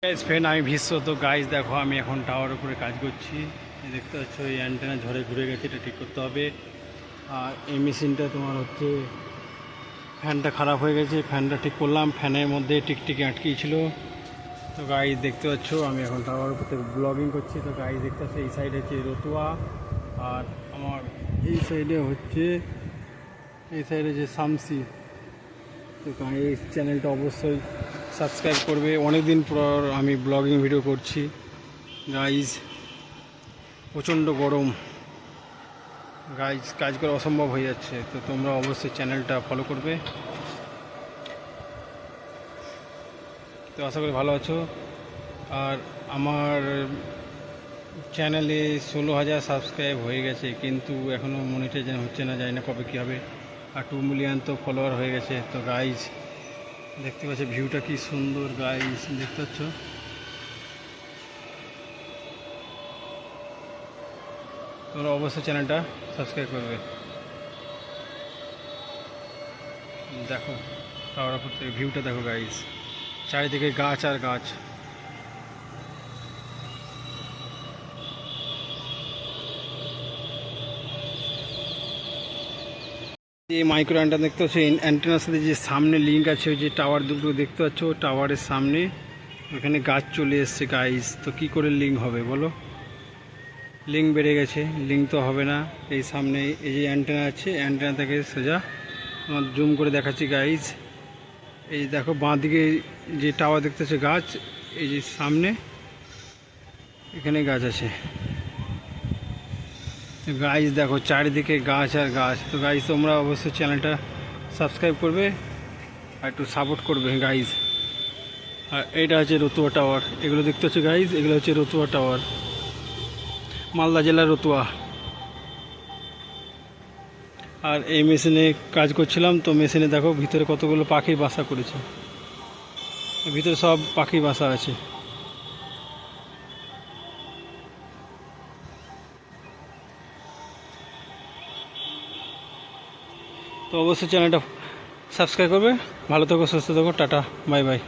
Guys friend, আমি ভীষ্ম। তো guys দেখো, আমি এখন টাওয়ার উপরে কাজ করছি। দেখতে পাচ্ছ এই অ্যান্টেনা ঝড়ে ঘুরে গেছে, এটা ঠিক করতে হবে। আর এই মেশিনটা তোমার হচ্ছে ফ্যানটা খারাপ হয়ে গেছে, ফ্যানটা ঠিক করলাম। ফ্যানের মধ্যে টিকটিকি আটকিয়েছিল। তো গাইজ দেখতে পাচ্ছ আমি এখন টাওয়ার উপর থেকে ব্লগিং করছি। তো গাইজ দেখতে পাচ্ছ এই সাইডে হচ্ছে রতুয়া, আর আমার এই সাইডে হচ্ছে যে শামসি। তো গাইজ চ্যানেলটা অবশ্যই সাবস্ক্রাইব করবে। অনেক দিন পর আমি ব্লগিং ভিডিও করছি গাইজ। প্রচণ্ড গরম গাইজ, কাজ করা অসম্ভব হয়ে যাচ্ছে। তো তোমরা অবশ্যই চ্যানেলটা ফলো করবে। তো আশা করি ভালো আছো। আর আমার চ্যানেলে 16,000 সাবস্ক্রাইব হয়ে গেছে, কিন্তু এখনও মনিটাইজেশন হচ্ছে না, জানি না কবে কী হবে। আর 2 মিলিয়ন তো ফলোয়ার হয়ে গেছে। তো গাইজ দেখতে পাচ্ছ ভিউটা কি সুন্দর গাইজ, দেখতে পাচ্ছ। তোমরা অবশ্যই চ্যানেলটা সাবস্ক্রাইব করবে। দেখো টাওয়ার উপর থেকে ভিউটা দেখো গাইজ, চারিদিকে গাছ আর গাছ। এই মাইক্রো অ্যান্টেনা দেখতে পাচ্ছ, অ্যান্টেনার সাথে যে সামনে লিঙ্ক আছে, ওই যে টাওয়ার দুটো দেখতে পাচ্ছ, টাওয়ারের সামনে ওখানে গাছ চলে এসছে গাইজ। তো কি করে লিঙ্ক হবে বলো? লিঙ্ক বেড়ে গেছে, লিঙ্ক তো হবে না। এই সামনে এই যে অ্যান্টেনা আছে, অ্যান্টেনা থেকে সোজা তোমার জুম করে দেখাচ্ছি গাইজ। এই দেখো বাঁদিকে যে টাওয়ার দেখতেছে গাছ, এই যে সামনে এখানে গাছ আছে গাইজ। দেখো চারিদিকে গাছ আর গাছ। তো গাইজ তোমরা অবশ্যই চ্যানেলটা সাবস্ক্রাইব করবে আর একটু সাপোর্ট করবে গাইজ। আর এইটা হচ্ছে রতুয়া টাওয়ার, এগুলো দেখতে হচ্ছে গাইজ, এগুলো হচ্ছে রতুয়া টাওয়ার, মালদা জেলার রতুয়া। আর এই মেশিনে কাজ করছিলাম, তো মেশিনে দেখো ভিতরে কতগুলো পাখির বাসা করেছে, ভিতরে সব পাখির বাসা আছে। তো অবশ্যই চ্যানেলটা সাবস্ক্রাইব করবে। ভালো থেকো, সুস্থ থেকো, টাটা, বাই বাই।